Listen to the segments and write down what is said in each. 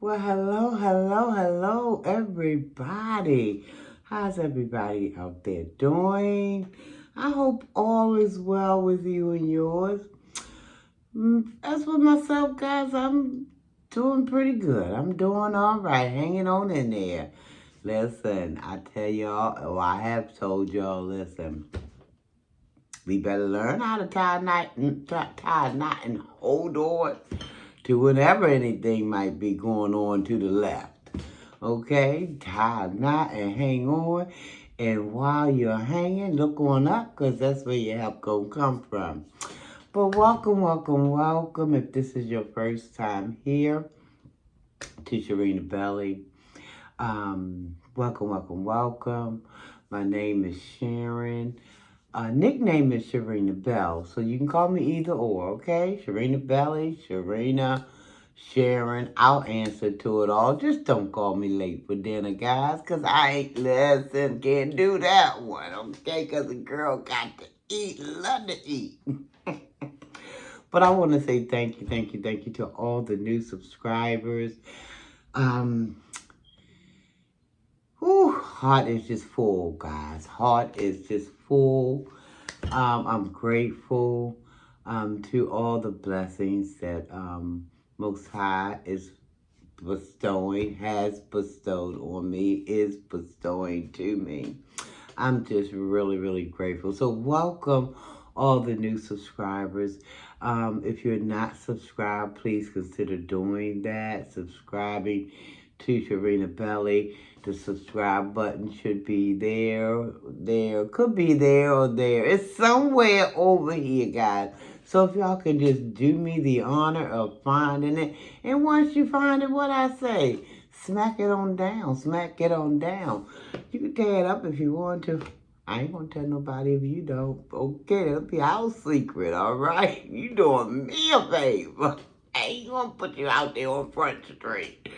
Well, hello, everybody. How's everybody out there doing? I hope all is well with you and yours. As for myself, guys, I'm doing pretty good. I'm doing all right, hanging on in there. Listen, I tell y'all, or I have told y'all, listen, we better learn how to tie a knot and hold on to whenever anything might be going on to the left. Okay, tie a knot and hang on. And while you're hanging, look on up because that's where your help gonna come from. But welcome. If this is your first time here to Sharina Belly, welcome. My name is Sharon. Nickname is Sharina Bell, so you can call me either or, okay? Sharina Belly, Sharina, Sharon, I'll answer to it all. Just don't call me late for dinner, guys, because I ain't listen, can't do that one, okay? Because a girl got to eat, love to eat. But I want to say thank you to all the new subscribers. Heart is just full, guys. Heart is just full. I'm grateful to all the blessings that Most High is has bestowed on me, is bestowing to me. I'm just really grateful. So welcome all the new subscribers. If you're not subscribed, please consider doing that. Subscribing to Sharina Belly. The subscribe button should be there, could be there or there. It's somewhere over here, guys. So if y'all can just do me the honor of finding it. And once you find it, what I say, smack it on down. You can tear it up if you want to. I ain't gonna tell nobody if you don't. Okay, that'll be our secret, all right? You doing me a favor. I ain't gonna put you out there on Front Street.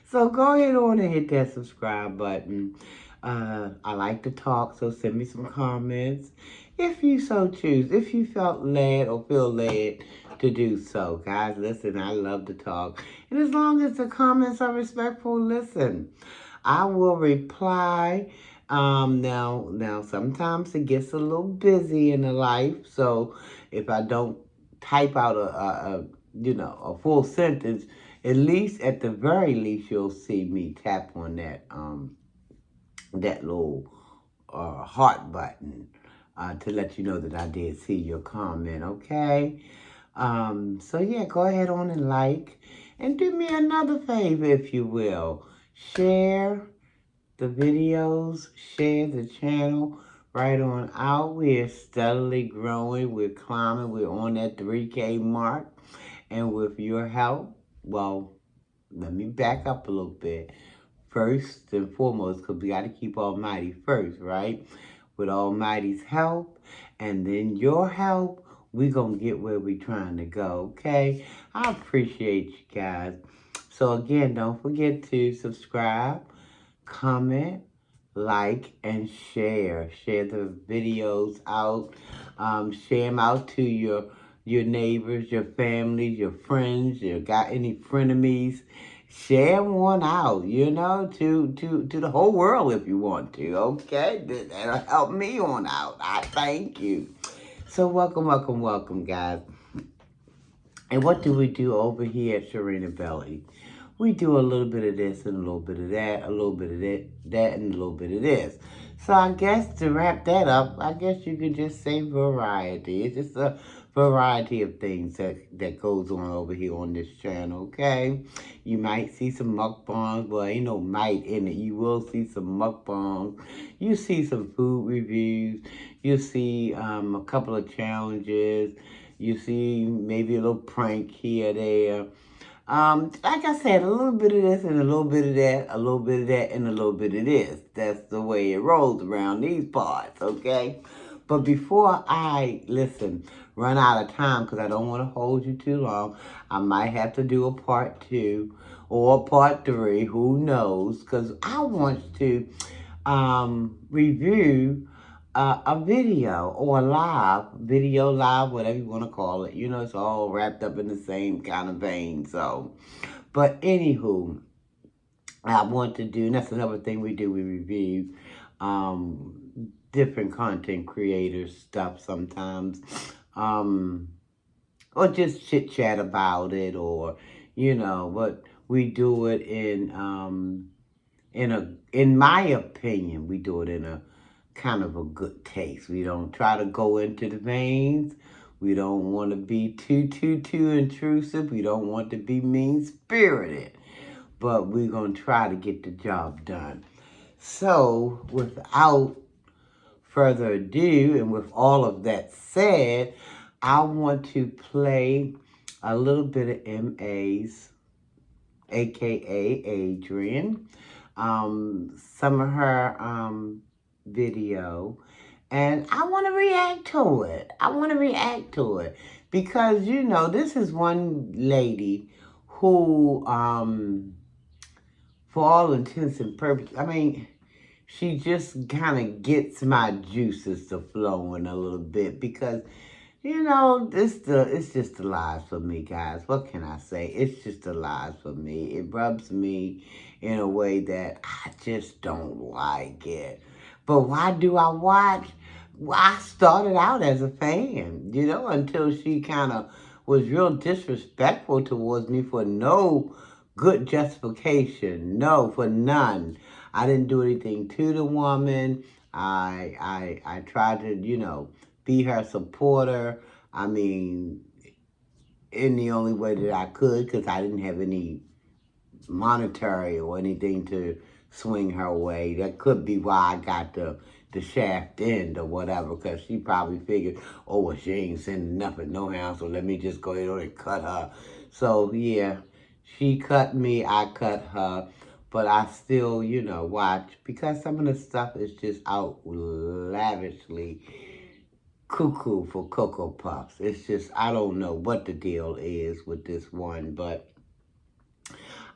So go ahead on and hit that subscribe button. I like to talk, so send me some comments if you so choose. If you felt led or feel led to do so. Guys, listen, I love to talk. And as long as the comments are respectful, listen, I will reply. Now, sometimes it gets a little busy in the life, so if I don't type out a full sentence, at the very least, you'll see me tap on that little heart button to let you know that I did see your comment, okay? So yeah, go ahead on and like. And do me another favor, if you will. Share the videos, share the channel right on out. We're steadily growing, we're climbing, we're on that 3K mark. And with your help, well, let me back up a little bit. First and foremost, because we got to keep Almighty first, right? With Almighty's help and then your help, we're going to get where we're trying to go, okay? I appreciate you guys. So again, don't forget to subscribe, comment, like, and share. Share the videos out. Share them out to your neighbors, your families, your friends. You got any frenemies? Share one out, to the whole world if you want to, okay? That'll help me on out. I thank you. So welcome, guys. And what do we do over here at Sharina Belly? We do a little bit of this and a little bit of that, a little bit of that and a little bit of this. So I guess to wrap that up, I guess you could just say variety. It's just a variety of things that goes on over here on this channel, okay? You might see some mukbangs. Well, ain't no might in it. You will see some mukbangs. You see some food reviews. You see a couple of challenges. You see maybe a little prank here, there. Like I said, a little bit of this and a little bit of that, a little bit of that and a little bit of this. That's the way it rolls around these parts, okay? But before I, run out of time, because I don't want to hold you too long, I might have to do a part 2 or a part 3, who knows, because I want to review a video or a video live, whatever you want to call it. It's all wrapped up in the same kind of vein. So, but anywho, I want to do, and that's another thing we do, we review different content creators stuff sometimes. Um, or just chit chat about it, or but we do it in my opinion, we do it in a kind of a good taste. We don't try to go into the veins. We don't want to be too intrusive. We don't want to be mean spirited, but we're gonna try to get the job done. So without further ado, and with all of that said, I want to play a little bit of MA's, aka Adrian, some of her video, and I want to react to it. I want to react to it because this is one lady who, for all intents and purposes, I mean, she just kind of gets my juices to flowing a little bit because it's just the lies for me, guys. What can I say? It's just the lies for me. It rubs me in a way that I just don't like it. But why do I watch? Well, I started out as a fan, until she kind of was real disrespectful towards me for no good justification. No, for none. I didn't do anything to the woman. I tried to, be her supporter. I mean, in the only way that I could, because I didn't have any monetary or anything to swing her way. That could be why I got the shaft end or whatever, because she probably figured, oh, well, she ain't sending nothing, no how, so let me just go ahead and cut her. So, yeah, she cut me, I cut her, but I still, watch, because some of the stuff is just out lavishly cuckoo for Cocoa Puffs. It's just, I don't know what the deal is with this one, but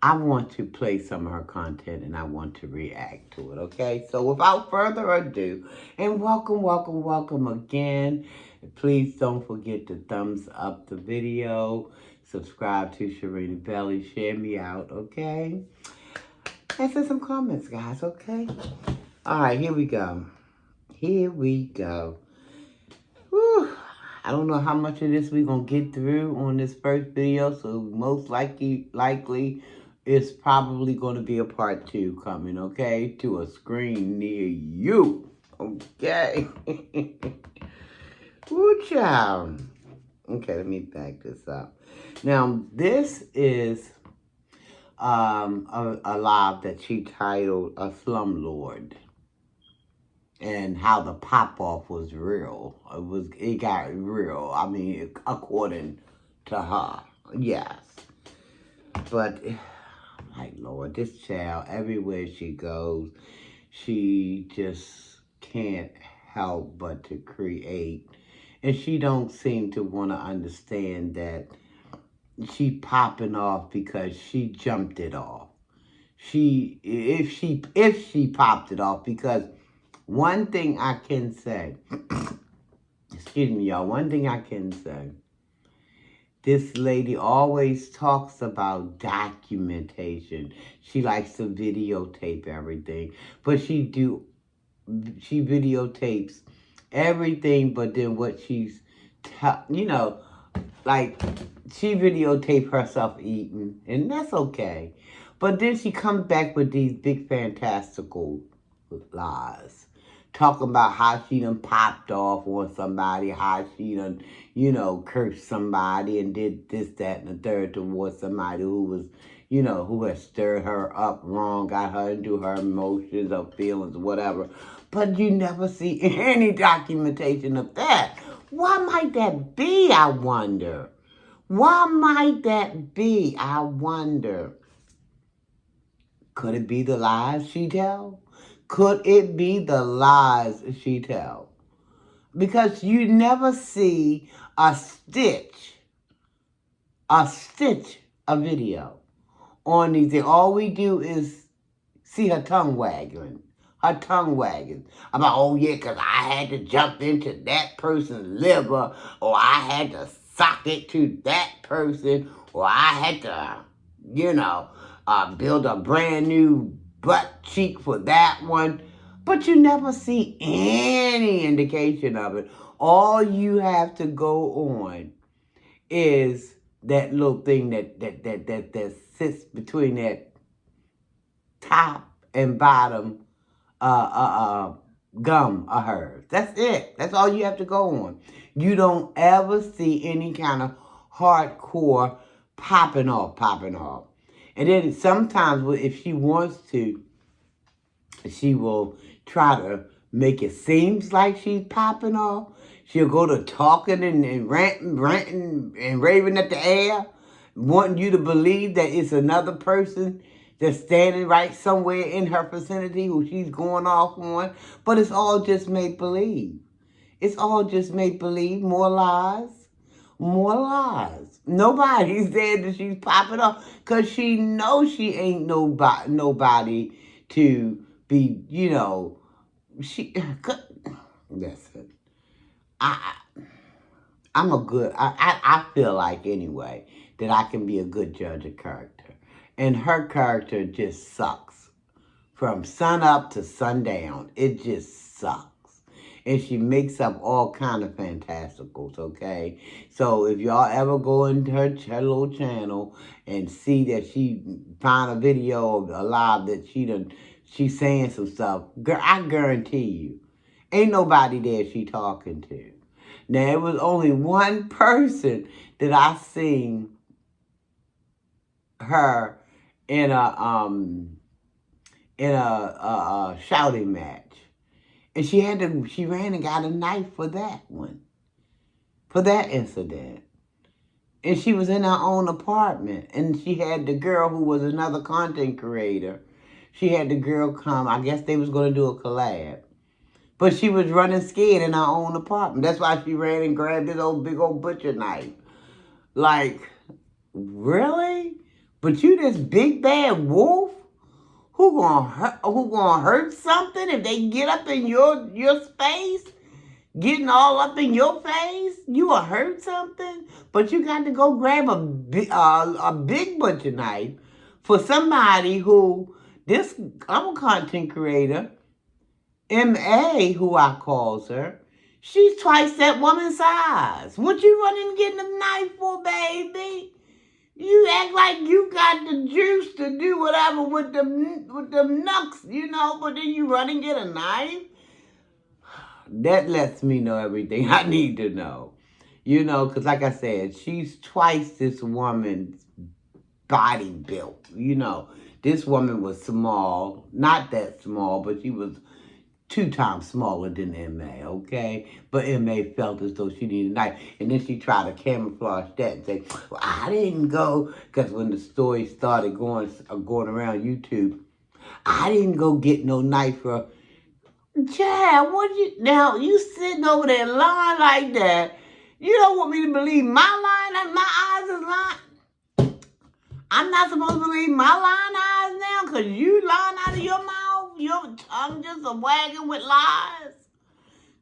I want to play some of her content and I want to react to it, okay? So without further ado, and welcome again. Please don't forget to thumbs up the video, subscribe to Sharina Belly, share me out, okay? And send some comments, guys, okay? All right, here we go. Here we go. Whew. I don't know how much of this we're going to get through on this first video, so most likely it's probably going to be a part 2 coming, okay? To a screen near you, okay? Woo, child. Okay, let me back this up. Now, this is a live that she titled A Slum Lord. And how the pop-off was real. It got real. I mean, according to her. Yes. But, my Lord, this child, everywhere she goes, she just can't help but to create. And she don't seem to want to understand that she popping off because she jumped it off. If she popped it off, because one thing I can say, excuse me, y'all, one thing I can say, this lady always talks about documentation. She likes to videotape everything, but she videotapes everything, but then what she's, like, she videotape herself eating, and that's okay. But then she comes back with these big fantastical lies. Talking about how she done popped off on somebody, how she done, cursed somebody and did this, that, and the third towards somebody who was, who had stirred her up wrong, got her into her emotions or feelings, whatever. But you never see any documentation of that. Why might that be, I wonder? Why might that be, I wonder? Could it be the lies she tell? Could it be the lies she tell? Because you never see a stitch of video on these things. All we do is see her tongue wagging. Her tongue wagging. About, oh yeah, because I had to jump into that person's liver, or I had to sock it to that person, or I had to build a brand new butt cheek for that one. But you never see any indication of it. All you have to go on is that little thing that sits between that top and bottom gum of hers. That's it. That's all you have to go on. You don't ever see any kind of hardcore popping off. And then sometimes if she wants to, she will try to make it seems like she's popping off. She'll go to talking and ranting and raving at the air, wanting you to believe that it's another person that's standing right somewhere in her vicinity who she's going off on. But it's all just make-believe. It's all just make-believe. More lies. More lies. Nobody's there that she's popping off because she knows she ain't nobody to be, listen, I feel like anyway that I can be a good judge of character. And her character just sucks. From sun up to sundown, it just sucks. And she makes up all kind of fantasticals, okay? So if y'all ever go into her little channel and see that she find a video of a live that she's saying some stuff, girl, I guarantee you, ain't nobody there she talking to. Now, it was only one person that I seen her in a shouting match. And she ran and got a knife for that one. For that incident. And she was in her own apartment. And she had the girl who was another content creator. She had the girl come. I guess they was going to do a collab. But she was running scared in her own apartment. That's why she ran and grabbed this big old butcher knife. Like, really? But you this big bad wolf? Who gonna hurt something if they get up in your space? Getting all up in your face? You will hurt something? But you got to go grab a big butcher knife for somebody who, I'm a content creator, M.A., who I calls her, she's twice that woman's size. What you running and getting a knife for, baby? You act like you got the juice to do whatever with them knucks, but then you run and get a knife? That lets me know everything I need to know. Because like I said, she's twice this woman's body built. This woman was small, not that small, but she was 2 times smaller than M.A., okay? But M.A. felt as though she needed a knife. And then she tried to camouflage that and say, well, I didn't go, because when the story started going around YouTube, I didn't go get no knife for, Chad, now you sitting over there lying like that. You don't want me to believe my line and my eyes is lying? I'm not supposed to believe my lying eyes now because you lying out of your mouth? Your tongue just a wagging with lies?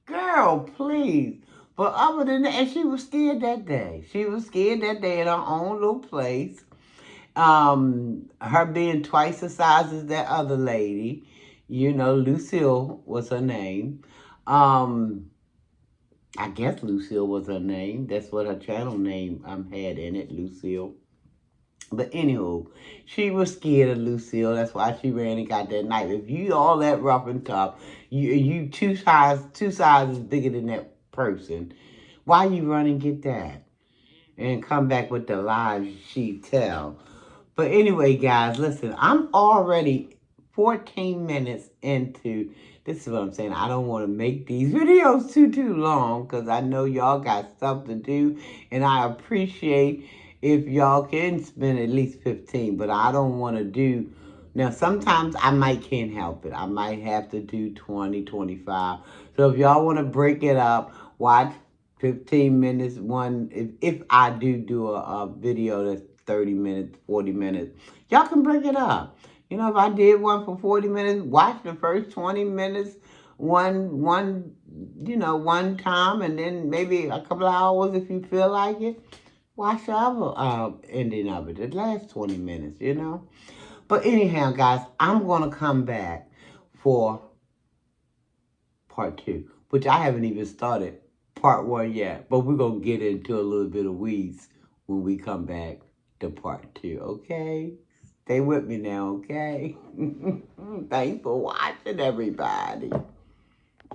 Girl, please. But other than that, and she was scared that day. She was scared that day in her own little place. Her being twice the size as that other lady. Lucille was her name. I guess Lucille was her name. That's what her channel name had in it, Lucille. But anywho, she was scared of Lucille. That's why she ran and got that knife. If you all that rough and tough, you two sizes bigger than that person, why you run and get that? And come back with the lies she tell. But anyway, guys, listen, I'm already 14 minutes into, this is what I'm saying, I don't want to make these videos too long because I know y'all got stuff to do, and I appreciate if y'all can spend at least 15, but I don't want to do, now sometimes I can't help it. I might have to do 20, 25. So if y'all want to break it up, watch 15 minutes, if I do a video that's 30 minutes, 40 minutes, y'all can break it up. If I did one for 40 minutes, watch the first 20 minutes one time, and then maybe a couple of hours if you feel like it. watch the other ending of it, the last 20 minutes, you know? But anyhow, guys, I'm going to come back for part 2, which I haven't even started part 1 yet, but we're going to get into a little bit of weeds when we come back to part 2, okay? Stay with me now, okay? Thanks for watching, everybody.